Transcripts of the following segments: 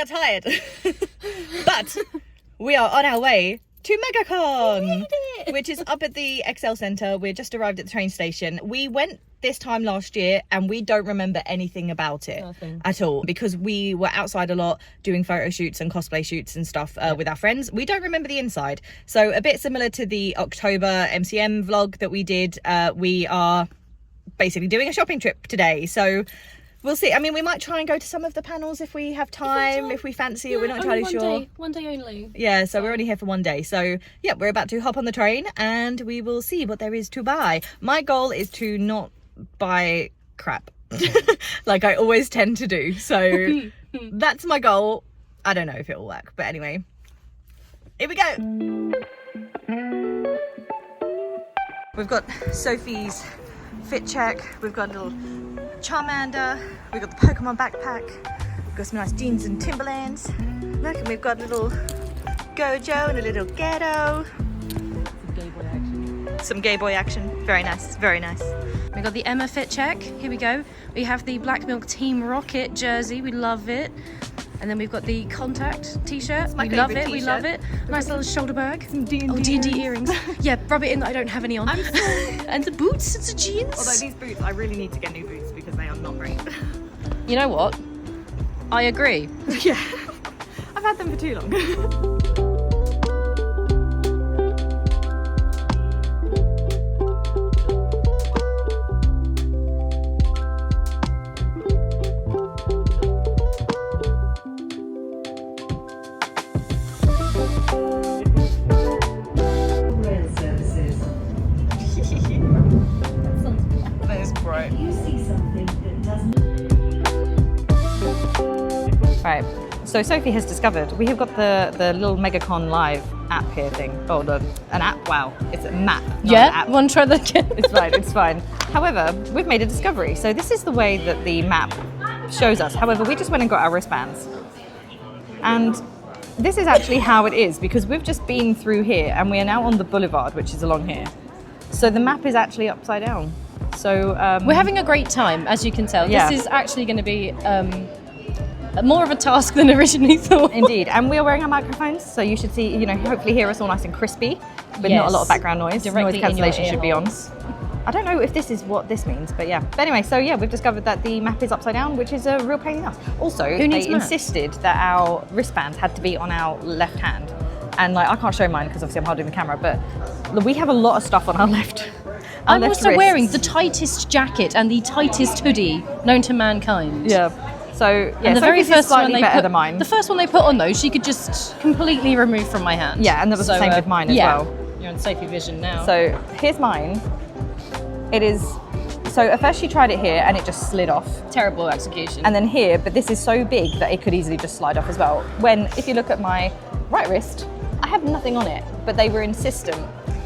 are tired. But we are on our way to Megacon, which is up at the XL Centre. We're just arrived at the train station. We went this time last year and we don't remember anything about it at all because we were outside a lot doing photo shoots and cosplay shoots and stuff with our friends. We don't remember the inside. So a bit similar to the October MCM vlog that we did, we are basically doing a shopping trip today. So we'll see. I mean, we might try and go to some of the panels if we have time, if we fancy it. We're not entirely sure. One day only. Yeah, so we're only here for one day. So yeah, we're about to hop on the train and we will see what there is to buy. My goal is to not buy crap like I always tend to do. So that's my goal. I don't know if it will work, but anyway, here we go. We've got Sophie's fit check. We've got a little Charmander. We've got the Pokemon backpack. We've got some nice jeans and Timberlands. Look, and we've got a little Gojo and a little Ghetto. Some gay boy action. Very nice, very nice. We got the Emma fit check. Here we go. We have the Black Milk Team Rocket jersey. We love it. And then we've got the Contact t-shirt. We love it. We love it. Nice little shoulder bag. Some D&D earrings. Yeah, rub it in that I don't have any on. And the boots and the jeans. Although these boots, I really need to get new boots because they are not great. You know what? I agree. Yeah. I've had them for too long. Right, so Sophie has discovered we have got the little Megacon Live app here thing. Oh, an app, wow, it's a map, not an app. Want to try that again? It's fine. However, we've made a discovery. So this is the way that the map shows us. However, we just went and got our wristbands. And this is actually how it is because we've just been through here and we are now on the boulevard, which is along here. So the map is actually upside down. So we're having a great time, as you can tell. Yeah. This is actually going to be more of a task than originally thought. Indeed, and we are wearing our microphones, so you should see, hopefully hear us all nice and crispy, with not a lot of background noise. Directly noise cancellation should be on. holes. I don't know if this is what this means, but yeah. But anyway, so yeah, we've discovered that the map is upside down, which is a real pain in the ass. Also, Who needs they maps? insisted that our wristbands had to be on our left hand. And I can't show mine because obviously I'm holding the camera, but we have a lot of stuff on our left. I'm also wearing the tightest jacket and the tightest hoodie known to mankind. Yeah. So yeah, And the Sophie's very is first one slightly they better put, than mine. the first one they put on though, she could just completely remove from my hand. Yeah, and that was the same with mine as well. You're on Sophie Vision now. So here's mine. It is, so at first she tried it here and it just slid off. Terrible execution. And then here, but this is so big that it could easily just slide off as well. When, if you look at my right wrist, I have nothing on it, but they were insistent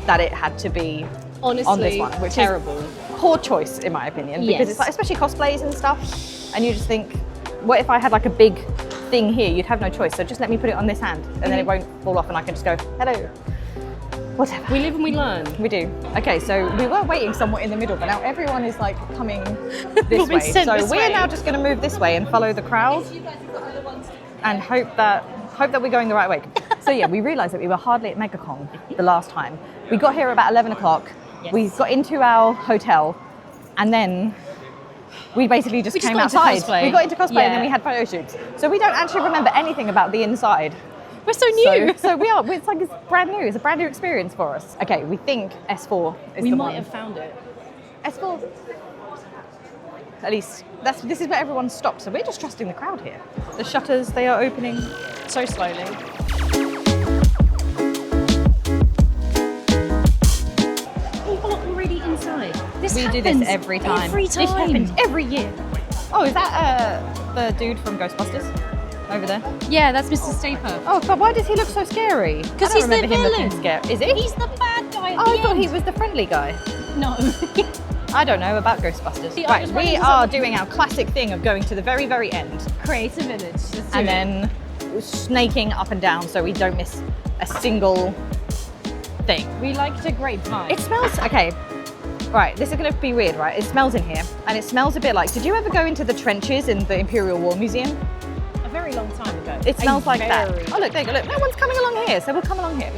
that it had to be honestly on this one, which terrible. is poor choice in my opinion, because Yes. it's like, especially cosplays and stuff, and you just think, what if I had like a big thing here? You'd have no choice, so just let me put it on this hand, and then it won't fall off and I can just go, hello. Whatever. We live and we learn. We do. Okay, so we were waiting somewhat in the middle, but now everyone is like coming this way. So we're now just going to move this way and follow the crowd and hope that we're going the right way. So yeah, we realised that we were hardly at Megacon the last time. We got here about 11 o'clock. Yes. We got into our hotel and then we basically just came got into outside. cosplay. We got into cosplay and then Yeah. we had photo shoots. So we don't actually remember anything about the inside. We're so new. So we are. It's like it's brand new. It's a brand new experience for us. Okay, we think S4 is we the might one. have found it. S4. At least this is where everyone stopped. So we're just trusting the crowd here. The shutters, they are opening So slowly. We are already inside. We do this every time. Every time. This happens every year. Oh, is that the dude from Ghostbusters over there? Yeah, that's Mr. Staper. Oh, but why does he look so scary? Because I don't he's the remember him looking villain. scary. Is he? He's the bad guy at Oh, the I thought end. he was the friendly guy. No. I don't know about Ghostbusters. See, I right, just we wanted to are say- doing our classic thing of going to the very, very end Create a village. Let's do and it. then snaking up and down so we don't miss a single thing. We like to grapevine. It smells, okay, right, this is gonna be weird, right? It smells in here and it smells a bit like, did you ever go into the trenches in the Imperial War Museum? a very long time ago. It smells like that. Oh look, there you go. Look, no one's coming along here, so we'll come along here.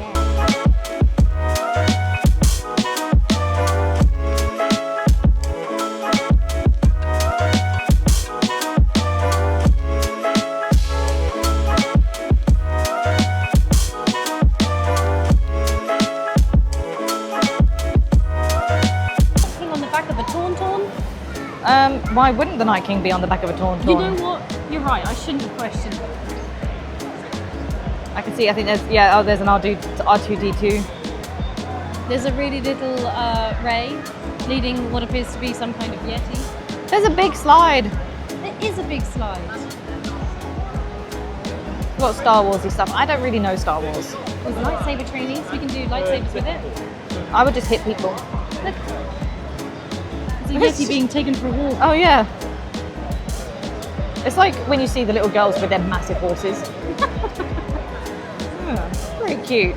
Why wouldn't the Night King be on the back of a Tauntaun? You know what? You're right. I shouldn't have questioned it. I can see. I think there's there's an R2D2. There's a really little Ray leading what appears to be some kind of Yeti. There's a big slide. There is a big slide. We've got Star Warsy stuff. I don't really know Star Wars. There's lightsaber trainees. We can do lightsabers with it. I would just hit people. Look. It's a Yeti being taken for a walk. Oh yeah. It's like when you see the little girls with their massive horses. Very cute.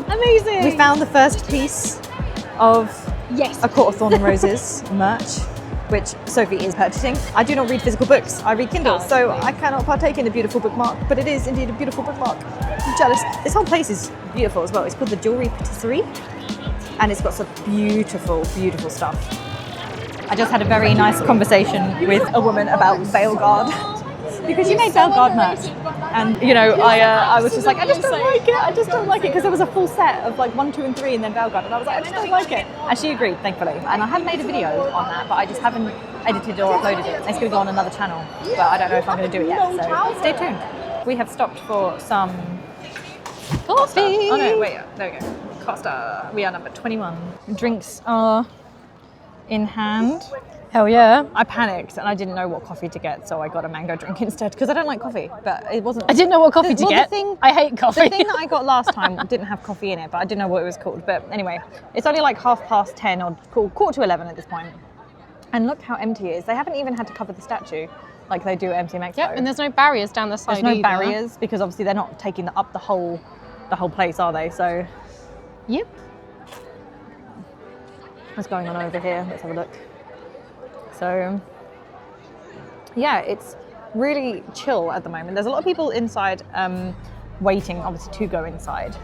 Amazing. We found the first piece of A Court of Thorn and Roses merch, which Sophie is purchasing. I do not read physical books, I read Kindle, so I cannot partake in the beautiful bookmark, but it is indeed a beautiful bookmark. I'm jealous. This whole place is beautiful as well. It's called the Jewelry Patisserie, and it's got some beautiful, beautiful stuff. I just had a very nice conversation with a woman about Veilguard, because she made Veilguard merch. And you know, I was just like, I just don't like it. I just don't like it, because there was a full set of like 1, 2, and 3, and then Veilguard, and I was like, I just don't like it. And she agreed, thankfully. And I have made a video on that, but I just haven't edited or uploaded it. It's going to go on another channel, but I don't know if I'm going to do it yet. So stay tuned. We have stopped for some coffee. Oh no, wait, there we go. Costa. We are number 21. Drinks are in hand. Hell yeah. I panicked and I didn't know what coffee to get, so I got a mango drink instead, because I don't like coffee, but it wasn't... I didn't know what coffee to get. I hate coffee. The thing that I got last time didn't have coffee in it, but I didn't know what it was called. But anyway, it's only like 10:30 or quarter to 11 at this point. And look how empty it is. They haven't even had to cover the statue like they do at MCM Expo. Yep, and there's no barriers down the side. There's no either. barriers, because obviously they're not taking up the whole place, are they? So, yep. What's going on over here? Let's have a look. So, yeah, it's really chill at the moment. There's a lot of people inside waiting, obviously, to go inside.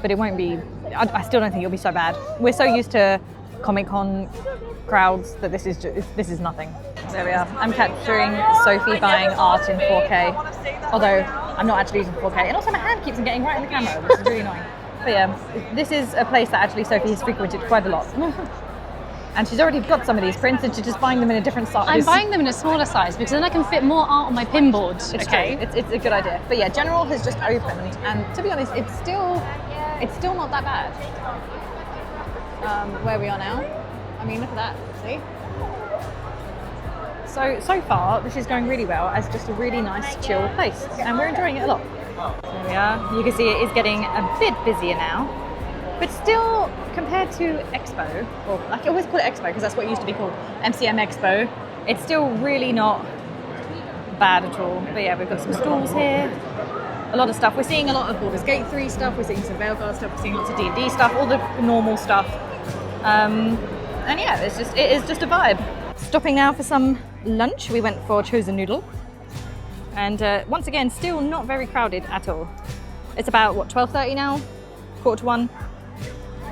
But it won't be, I still don't think it'll be so bad. We're so used to Comic-Con crowds that this is nothing. There we are. I'm capturing Sophie buying art in 4K, although I'm not actually using 4K. And also my hand keeps on getting right in the camera, which is really annoying. But yeah, this is a place that actually Sophie has frequented quite a lot. And she's already got some of these prints, and she's just buying them in a different size. I'm buying them in a smaller size because then I can fit more art on my pinboard. It's okay. It's a good idea. But yeah, General has just opened, and to be honest, it's still not that bad. Where we are now. I mean, look at that. See? So far, this is going really well as just a really nice, chill place, and we're enjoying it a lot. There we are. You can see it is getting a bit busier now. But still, compared to Expo, or I always call it Expo because that's what it used to be called, MCM Expo, it's still really not bad at all. But yeah, we've got some stalls here, a lot of stuff. We're seeing a lot of Baldur's Gate 3 stuff, we're seeing some Veilguard stuff, we're seeing lots of D&D stuff, all the normal stuff. And yeah, it is just a vibe. Stopping now for some lunch. We went for Chosen Noodle. And once again, still not very crowded at all. It's about, what, 12:30 now? Quarter to 1.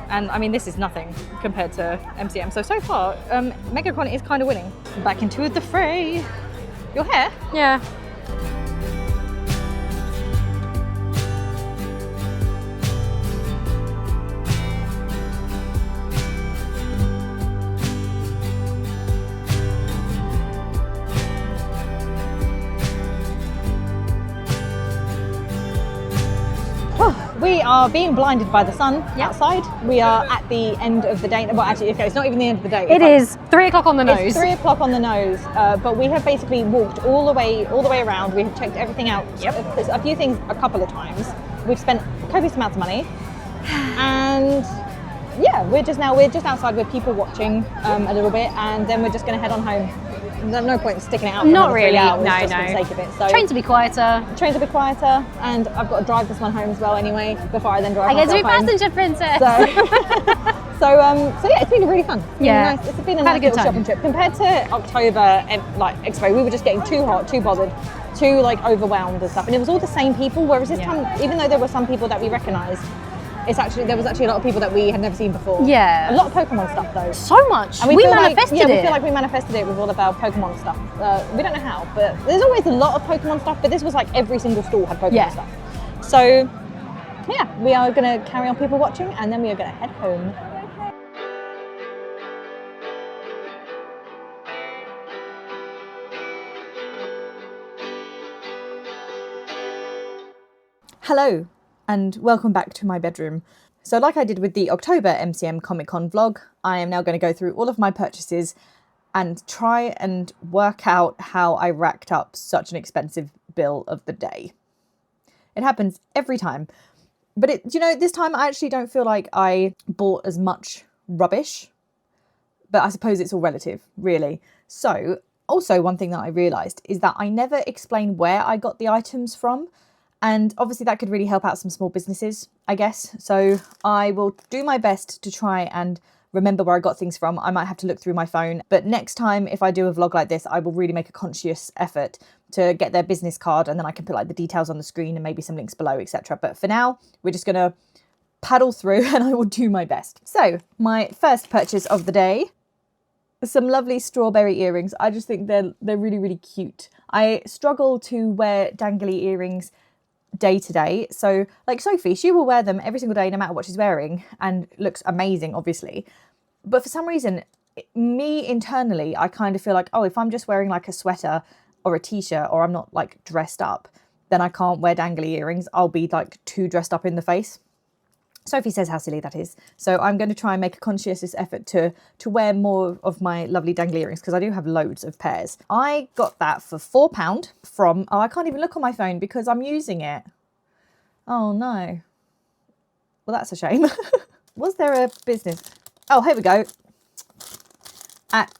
And I mean, this is nothing compared to MCM. So far, Megacon is kind of winning. Back into the fray. Your hair? Yeah. We are being blinded by the sun outside. We are at the end of the day. Well, actually, okay, it's not even the end of the day. It is 3 o'clock on the nose. It's 3 o'clock on the nose, but we have basically walked all the way around. We have checked everything out. A few things a couple of times. We've spent copious amounts of money, and yeah, we're just outside with people watching a little bit, and then we're just going to head on home. there's no point sticking it out. Not really. 3 hours No, just no. for the sake of it. So Trains will be quieter. trains will be quieter, and I've got to drive this one home as well anyway. Before I then drive. I get to be myself home. passenger princess. So yeah, it's been really fun. It's been Yeah. nice. It's been a Had a nice good little time. shopping trip compared to October Expo. We were just getting too hot, too bothered, too overwhelmed and stuff. And it was all the same people. Whereas this time, even though there were some people that we recognised, there was actually a lot of people that we had never seen before. Yeah. A lot of Pokemon stuff though. So much. And we feel manifested we it. feel like we manifested it with all of our Pokemon stuff. We don't know how, but there's always a lot of Pokemon stuff. But this was like every single stall had Pokemon stuff. So yeah, we are going to carry on people watching, and then we are going to head home. Hello and welcome back to my bedroom. So like I did with the October MCM Comic Con vlog, I am now going to go through all of my purchases and try and work out how I racked up such an expensive bill of the day. It happens every time. But this time I actually don't feel like I bought as much rubbish. But I suppose it's all relative, really. So also one thing that I realised is that I never explain where I got the items from. And obviously that could really help out some small businesses, I guess. So I will do my best to try and remember where I got things from. I might have to look through my phone. But next time, if I do a vlog like this, I will really make a conscious effort to get their business card, and then I can put the details on the screen and maybe some links below, etc. But for now, we're just going to paddle through and I will do my best. So my first purchase of the day, some lovely strawberry earrings. I just think they're really, really cute. I struggle to wear dangly earrings day to day. So like Sophie, she will wear them every single day no matter what she's wearing and looks amazing, obviously. But for some reason, me internally, I kind of feel like, oh, if I'm just wearing like a sweater or a t-shirt or I'm not dressed up, then I can't wear dangly earrings. I'll be too dressed up in the face. Sophie says how silly that is. So I'm going to try and make a conscientious effort to wear more of my lovely dangly earrings because I do have loads of pairs. I got that for £4 from, I can't even look on my phone because I'm using it. Oh no. Well, that's a shame. Was there a business? Oh, here we go. At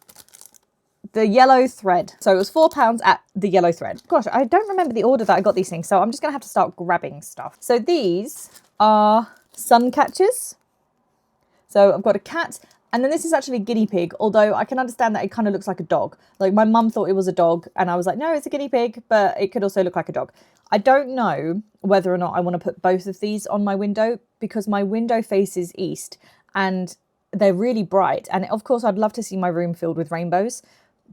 the Yellow Thread. So it was £4 at the Yellow Thread. Gosh, I don't remember the order that I got these things, so I'm just going to have to start grabbing stuff. So these are sun catchers. So I've got a cat, and then this is actually a guinea pig, although I can understand that it kind of looks like a dog. Like my mum thought it was a dog, and I was like, no, it's a guinea pig, but it could also look like a dog. I don't know whether or not I want to put both of these on my window because my window faces east and they're really bright. And of course, I'd love to see my room filled with rainbows.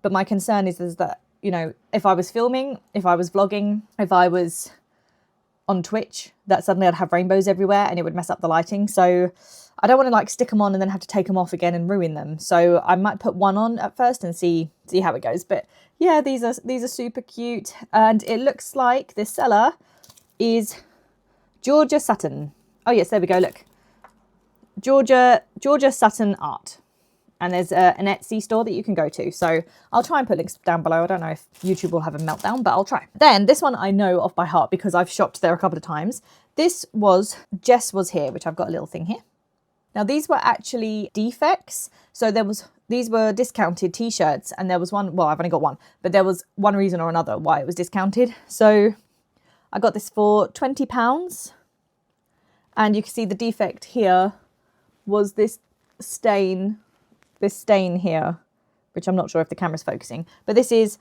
But my concern is that, if I was filming, if I was vlogging, if I was on Twitch, that suddenly I'd have rainbows everywhere and it would mess up the lighting. So I don't want to stick them on and then have to take them off again and ruin them. So I might put one on at first and see how it goes. But yeah, these are super cute. And it looks like this seller is Georgia Sutton. Oh yes, there we go, look. Georgia Sutton Art. And there's an Etsy store that you can go to. So I'll try and put links down below. I don't know if YouTube will have a meltdown, but I'll try. Then this one I know off by heart because I've shopped there a couple of times. This was Jess Was Here, which I've got a little thing here. Now these were actually defects. So these were discounted t-shirts, and there was one, well, I've only got one, but there was one reason or another why it was discounted. So I got this for £20. And you can see the defect here was this stain here, which I'm not sure if the camera's focusing, but this is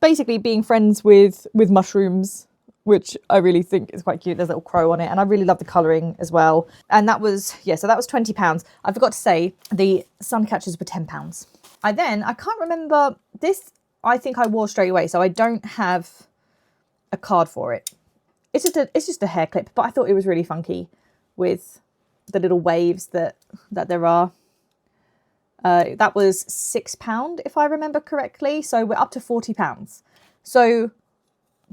basically being friends with mushrooms, which I really think is quite cute. There's a little crow on it, and I really love the colouring as well. And that was, so that was £20. I forgot to say the sun catchers were £10. I can't remember, this I think I wore straight away, so I don't have a card for it. It's just a hair clip, but I thought it was really funky with the little waves that there are. That was £6 if I remember correctly, so we're up to £40. So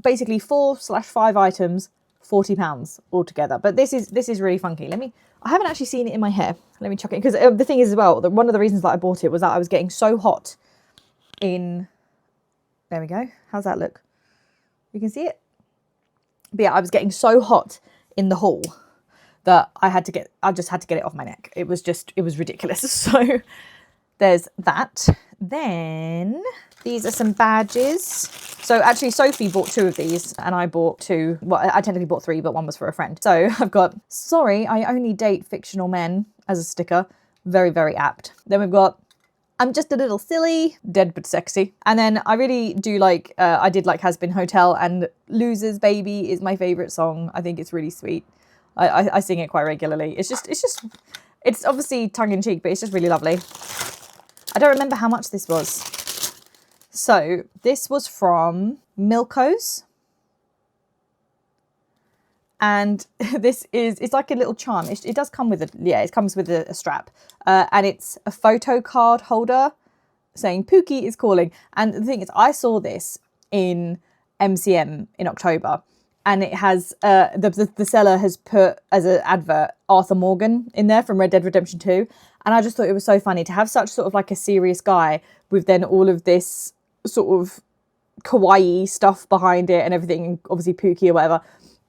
basically 4/5 items, £40 altogether. But this is really funky. I haven't actually seen it in my hair. Let me chuck it in, because the thing is as well, one of the reasons that I bought it was that I was getting so hot in, there we go, how's that look? You can see it? But yeah, I was getting so hot in the hall that I just had to get it off my neck. It was ridiculous. So there's that. Then These are some badges. So actually Sophie bought 2 of these and I bought 2. Well, I technically bought 3, but 1 was for a friend. So I've got, sorry, I only date fictional men as a sticker. Very, very apt. Then we've got, I'm just a little silly, dead but sexy. And then I really do like, I did like Has Been Hotel, and Loser's Baby is my favorite song. I think it's really sweet. I sing it quite regularly. It's obviously tongue in cheek, but it's just really lovely. I don't remember how much this was. So this was from Milko's. And it's like a little charm. It does come with it comes with a strap. And it's a photo card holder saying Pookie is calling. And the thing is, I saw this in MCM in October. And it has, the seller has put as an advert Arthur Morgan in there from Red Dead Redemption 2. And I just thought it was so funny to have such sort of like a serious guy with then all of this sort of kawaii stuff behind it and everything, obviously Pookie or whatever.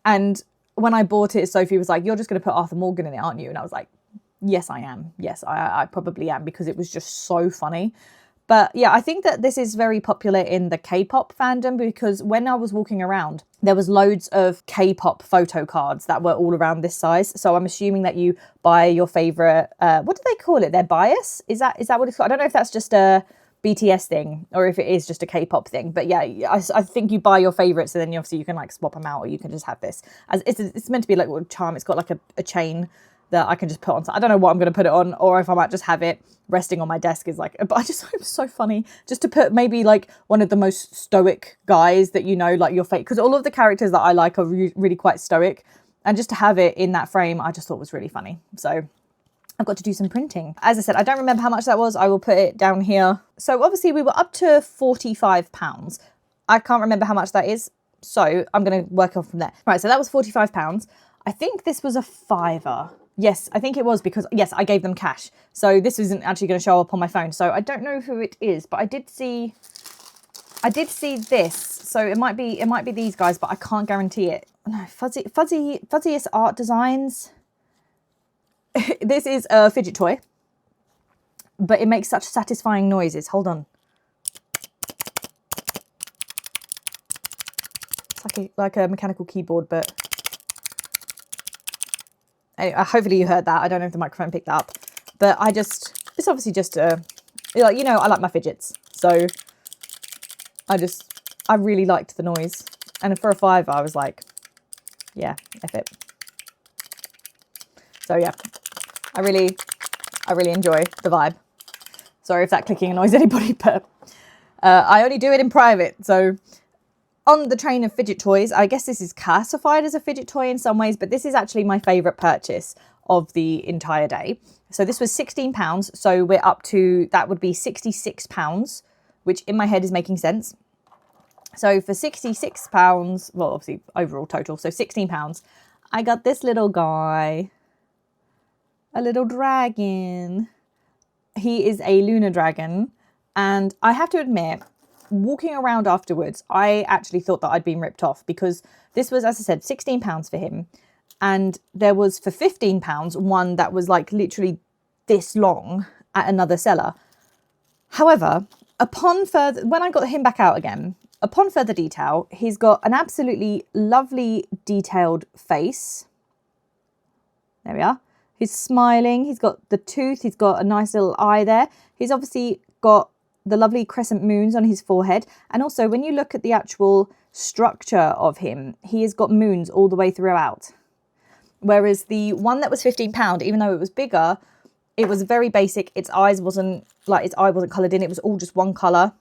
And when I bought it, Sophie was like, you're just going to put Arthur Morgan in it, aren't you? And I was like, yes, I am. Yes, I probably am, because it was just so funny. But yeah, I think that this is very popular in the K-pop fandom, because when I was walking around, there was loads of K-pop photo cards that were all around this size. So I'm assuming that you buy your favorite, what do they call it? Their bias? Is that what it's called? I don't know if that's just a BTS thing or if it is just a K-pop thing. But yeah, I think you buy your favorites and then obviously you can like swap them out, or you can just have this. As it's meant to be like a charm. It's got like a chain that I can just put on. I don't know what I'm going to put it on, or if I might just have it resting on my desk is like, but I just thought it was so funny just to put maybe like one of the most stoic guys that you know, like your fate, because all of the characters that I like are really quite stoic, and just to have it in that frame I just thought was really funny. So I've got to do some printing. As I said, I don't remember how much that was. I will put it down here. So obviously we were up to £45. I can't remember how much that is, so I'm going to work on from there. Right, so that was £45. I think this was a £5. Yes, I think it was, because yes, I gave them cash. So this isn't actually going to show up on my phone. So I don't know who it is, but I did see this. So it might be these guys, but I can't guarantee it. No, Fuzziest Art Designs. This is a fidget toy, but it makes such satisfying noises. Hold on. It's like a mechanical keyboard, but anyway, hopefully you heard that. I don't know if the microphone picked that up, but it's obviously just I like my fidgets. So I really liked the noise. And for a £5, I was like, yeah, F it. So yeah, I really enjoy the vibe. Sorry if that clicking annoys anybody, but I only do it in private. So on the train of fidget toys, I guess this is classified as a fidget toy in some ways, but this is actually my favourite purchase of the entire day. So this was £16, so we're up to, that would be £66, which in my head is making sense. So for £66, well, obviously overall total, so £16, I got this little guy, a little dragon. He is a lunar dragon, and I have to admit, walking around afterwards, I actually thought that I'd been ripped off, because this was, as I said, £16 for him. And there was for £15, one that was like literally this long at another seller. However, when I got him back out again, upon further detail, he's got an absolutely lovely detailed face. There we are. He's smiling. He's got the tooth. He's got a nice little eye there. He's obviously got the lovely crescent moons on his forehead. And also, when you look at the actual structure of him, he has got moons all the way throughout. Whereas the one that was £15, even though it was bigger, it was very basic. Its eye wasn't coloured in. It was all just one colour.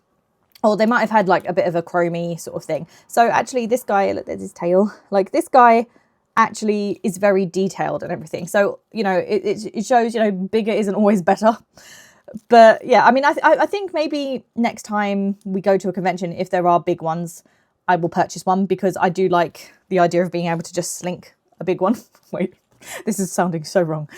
Or they might have had like a bit of a chromey sort of thing. So actually this guy, look, there's his tail. Like this guy actually is very detailed and everything. So, you know, it shows, you know, bigger isn't always better. But yeah, I mean, I think maybe next time we go to a convention, if there are big ones, I will purchase one, because I do like the idea of being able to just slink a big one. Wait, this is sounding so wrong.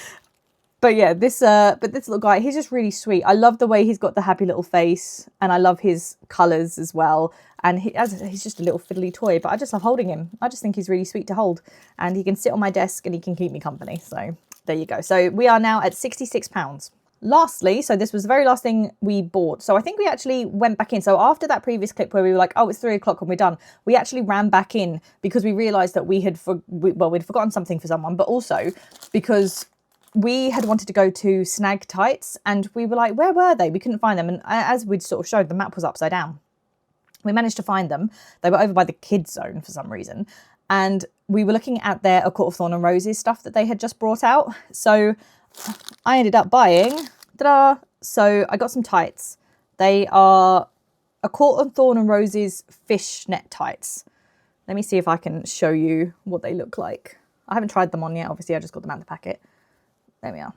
But yeah, this little guy, he's just really sweet. I love the way he's got the happy little face, and I love his colours as well. And he's just a little fiddly toy, but I just love holding him. I just think he's really sweet to hold, and he can sit on my desk and he can keep me company. So there you go. So we are now at £66. lastly, so this was the very last thing we bought. So I think we actually went back in. So after that previous clip where we were like, oh, it's 3 o'clock and we're done, we actually ran back in because we realised that we'd forgotten something for someone, but also because we had wanted to go to Snag Tights and we were like, where were they? We couldn't find them. And as we'd sort of showed, the map was upside down. We managed to find them. They were over by the kids zone for some reason. And we were looking at their A Court of Thorn and Roses stuff that they had just brought out. So I ended up buying, ta-da! So I got some tights. They are A Court of Thorn and Roses fishnet tights. Let me see if I can show you what they look like. I haven't tried them on yet. Obviously, I just got them out of the packet. There we are.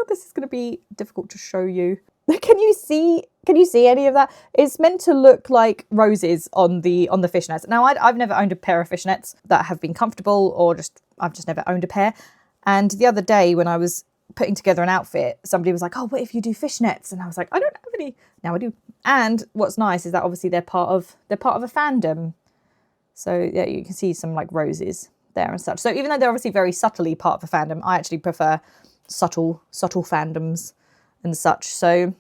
This is going to be difficult to show you. Can you see any of that? It's meant to look like roses on the fishnets. Now, I've never owned a pair of fishnets that have been comfortable, or I've just never owned a pair. And the other day when I was putting together an outfit, somebody was like, oh, what if you do fishnets? And I was like, I don't have any. Now I do. And what's nice is that obviously they're part of a fandom. So yeah, you can see some like roses there and such. So even though they're obviously very subtly part of a fandom, I actually prefer subtle fandoms and such. So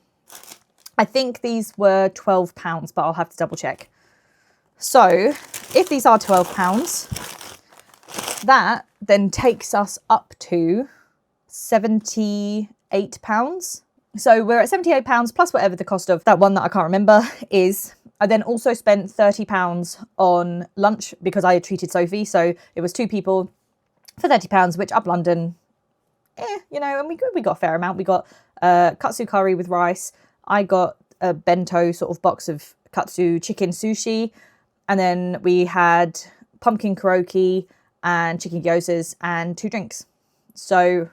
I think these were £12, but I'll have to double check. So if these are £12, that then takes us up to £78. So we're at £78 plus whatever the cost of that one that I can't remember is. I then also spent £30 on lunch because I had treated Sophie. So it was 2 people for £30, which up London, and we got a fair amount. We got katsu curry with rice. I got a bento sort of box of katsu chicken sushi. And then we had pumpkin karaoke and chicken gyozas and 2 drinks. So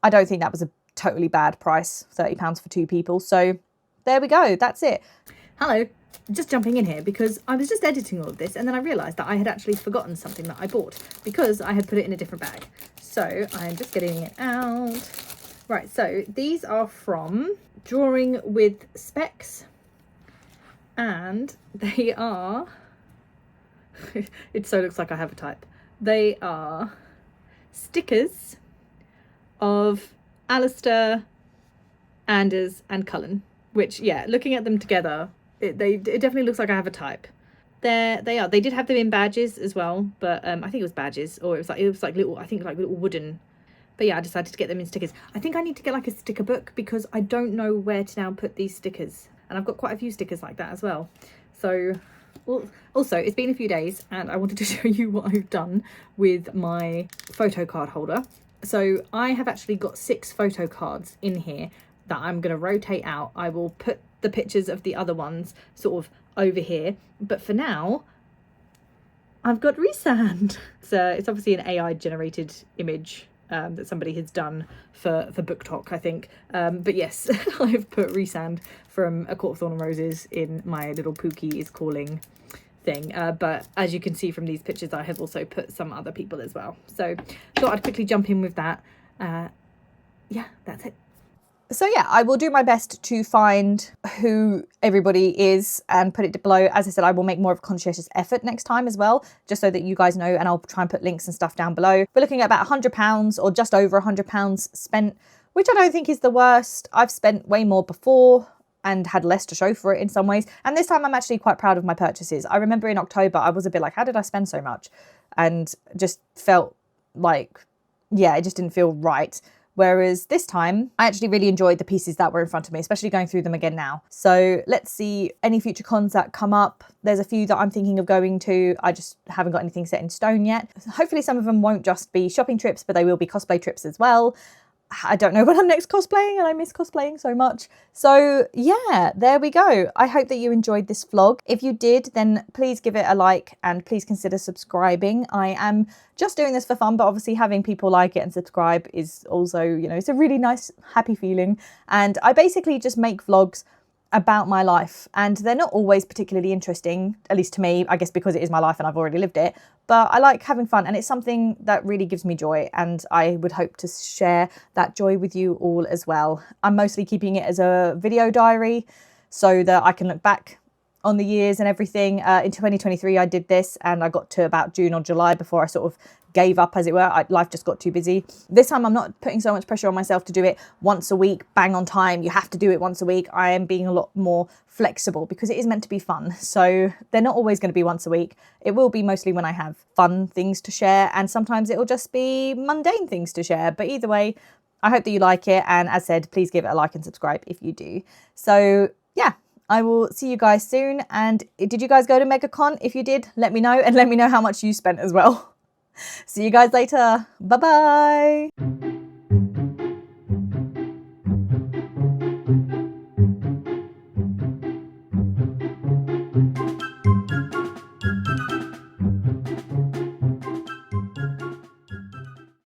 I don't think that was a totally bad price, £30 for 2 people. So there we go. That's it. Hello. Just jumping in here because I was just editing all of this and then I realised that I had actually forgotten something that I bought because I had put it in a different bag. So I'm just getting it out. Right, so these are from Drawing with Specs and they are, it so looks like I have a type. They are stickers of Alistair, Anders and Cullen, which, yeah, looking at them together, it definitely looks like I have a type. There they are. They did have them in badges as well, but I think it was badges, or it was like little, I think like little wooden. But yeah, I decided to get them in stickers. I think I need to get like a sticker book because I don't know where to now put these stickers, and I've got quite a few stickers like that as well. So, well, also it's been a few days, and I wanted to show you what I've done with my photo card holder. So I have actually got 6 photo cards in here that I'm going to rotate out. I will put the pictures of the other ones sort of over here, but for now I've got Resand. So it's obviously an AI generated image that somebody has done for Book Talk, I think. But yes, I've put Resand from A Court of Thorn and Roses in my little Pookie is Calling thing. But as you can see from these pictures, I have also put some other people as well. So thought I'd quickly jump in with that. Yeah, that's it. So yeah, I will do my best to find who everybody is and put it below. As I said, I will make more of a conscientious effort next time as well, just so that you guys know, and I'll try and put links and stuff down below. We're looking at about £100 or just over £100 spent, which I don't think is the worst. I've spent way more before and had less to show for it in some ways. And this time I'm actually quite proud of my purchases. I remember in October, I was a bit like, how did I spend so much? And just felt like, yeah, it just didn't feel right. Whereas this time, I actually really enjoyed the pieces that were in front of me, especially going through them again now. So let's see any future cons that come up. There's a few that I'm thinking of going to. I just haven't got anything set in stone yet. Hopefully some of them won't just be shopping trips, but they will be cosplay trips as well. I don't know when I'm next cosplaying and I miss cosplaying so much. So yeah, there we go. I hope that you enjoyed this vlog. If you did, then please give it a like and please consider subscribing. I am just doing this for fun, but obviously having people like it and subscribe is also, it's a really nice, happy feeling. And I basically just make vlogs about my life, and they're not always particularly interesting, at least to me, I guess because it is my life and I've already lived it, but I like having fun and it's something that really gives me joy, and I would hope to share that joy with you all as well. I'm mostly keeping it as a video diary so that I can look back on the years and everything. In 2023, I did this and I got to about June or July before I sort of gave up, as it were. Life just got too busy. This time I'm not putting so much pressure on myself to do it once a week, bang on time. You have to do it once a week. I am being a lot more flexible because it is meant to be fun. So they're not always going to be once a week. It will be mostly when I have fun things to share, and sometimes it will just be mundane things to share. But either way, I hope that you like it. And as said, please give it a like and subscribe if you do. So yeah, I will see you guys soon. And did you guys go to Megacon? If you did, let me know, and let me know how much you spent as well. See you guys later. Bye-bye.